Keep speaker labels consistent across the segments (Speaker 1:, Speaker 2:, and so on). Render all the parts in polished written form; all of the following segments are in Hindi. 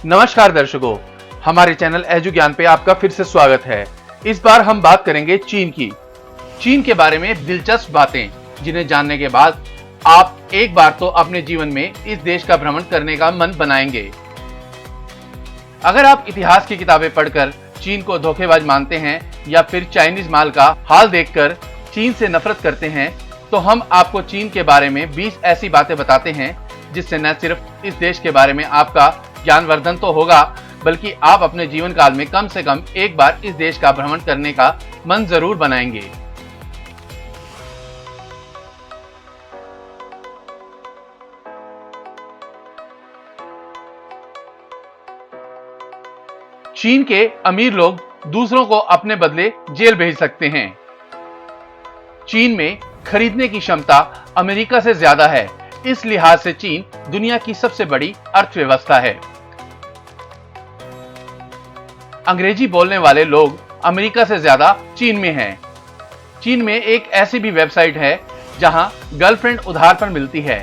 Speaker 1: नमस्कार दर्शकों, हमारे चैनल एजु ज्ञान पे आपका फिर से स्वागत है। इस बार हम बात करेंगे चीन की। चीन के बारे में दिलचस्प बातें जिन्हें जानने के बाद आप एक बार तो अपने जीवन में इस देश का भ्रमण करने का मन बनाएंगे। अगर आप इतिहास की किताबें पढ़कर चीन को धोखेबाज मानते हैं या फिर चाइनीज माल का हाल देखकर चीन से नफरत करते हैं, तो हम आपको चीन के बारे में 20 ऐसी बातें बताते हैं जिससे न सिर्फ इस देश के बारे में आपका ज्ञानवर्धन तो होगा, बल्कि आप अपने जीवन काल में कम से कम एक बार इस देश का भ्रमण करने का मन जरूर बनाएंगे। चीन के अमीर लोग दूसरों को अपने बदले जेल भेज सकते हैं। चीन में खरीदने की क्षमता अमेरिका से ज्यादा है, इस लिहाज से चीन दुनिया की सबसे बड़ी अर्थव्यवस्था है। अंग्रेजी बोलने वाले लोग अमेरिका से ज्यादा चीन में हैं। चीन में एक ऐसी भी वेबसाइट है जहां गर्लफ्रेंड उधार पर मिलती है।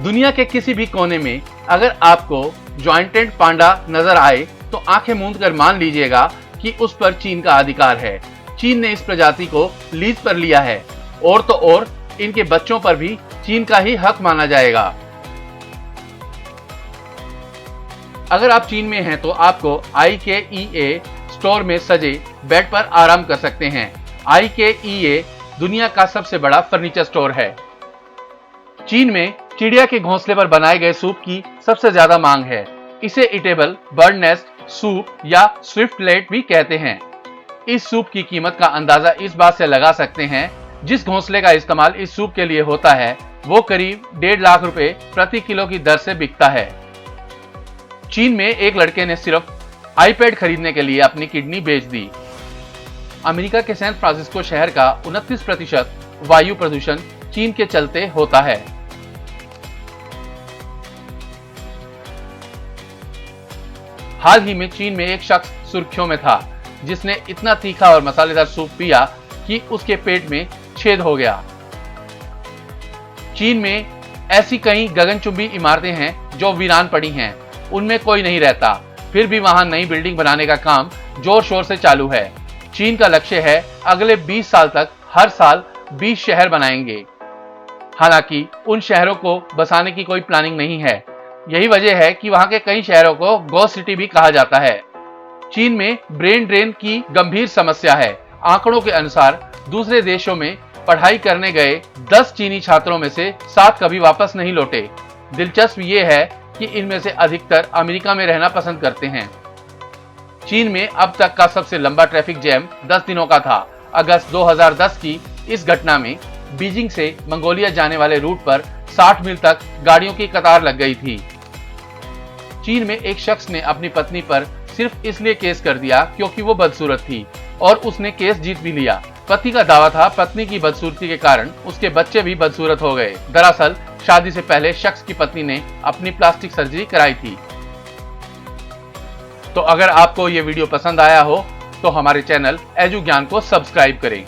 Speaker 1: दुनिया के किसी भी कोने में अगर आपको जॉइंटेड पांडा नजर आए तो आंखें मूंद कर मान लीजिएगा कि उस पर चीन का अधिकार है। चीन ने इस प्रजाति को लीज पर लिया है और तो और इनके बच्चों पर भी चीन का ही हक माना जाएगा। अगर आप चीन में हैं तो आपको IKEA स्टोर में सजे बेड पर आराम कर सकते हैं। IKEA दुनिया का सबसे बड़ा फर्नीचर स्टोर है। चीन में चिड़िया के घोंसले पर बनाए गए सूप की सबसे ज्यादा मांग है। इसे ईटेबल बर्ड नेस्ट सूप या स्विफ्टलेट भी कहते हैं। इस सूप की कीमत का अंदाजा इस बात से लगा सकते हैं, जिस घोंसले का इस्तेमाल इस सूप के लिए होता है वो करीब 1.5 लाख रुपए प्रति किलो की दर से बिकता है। चीन में एक लड़के ने सिर्फ आईपैड खरीदने के लिए अपनी किडनी बेच दी। अमेरिका के सैन फ्रांसिस्को शहर का 29% वायु प्रदूषण चीन के चलते होता है। हाल ही में चीन में एक शख्स सुर्खियों में था जिसने इतना तीखा और मसालेदार सूप पिया कि उसके पेट में छेद हो गया। चीन में ऐसी कई गगनचुंबी इमारतें हैं जो वीरान पड़ी हैं, उनमें कोई नहीं रहता, फिर भी वहां नई बिल्डिंग बनाने का काम जोर शोर से चालू है। चीन का लक्ष्य है अगले 20 साल तक हर साल 20 शहर बनाएंगे। हालांकि उन शहरों को बसाने की कोई प्लानिंग नहीं है। यही वजह है कि वहां के कई शहरों को गोस्ट सिटी भी कहा जाता है। चीन में ब्रेन ड्रेन की गंभीर समस्या है। आंकड़ों के अनुसार दूसरे देशों में पढ़ाई करने गए 10 चीनी छात्रों में से 7 कभी वापस नहीं लौटे। दिलचस्प ये है कि इनमें से अधिकतर अमेरिका में रहना पसंद करते हैं। चीन में अब तक का सबसे लंबा ट्रैफिक जैम 10 दिनों का था। अगस्त 2010 की इस घटना में बीजिंग से मंगोलिया जाने वाले रूट पर 60 मील तक गाड़ियों की कतार लग गई थी। चीन में एक शख्स ने अपनी पत्नी पर सिर्फ इसलिए केस कर दिया क्योंकि वो बदसूरत थी और उसने केस जीत भी लिया। पति का दावा था पत्नी की बदसूरती के कारण उसके बच्चे भी बदसूरत हो गए। दरअसल शादी से पहले शख्स की पत्नी ने अपनी प्लास्टिक सर्जरी कराई थी। तो अगर आपको ये वीडियो पसंद आया हो तो हमारे चैनल एजु ज्ञान को सब्सक्राइब करें।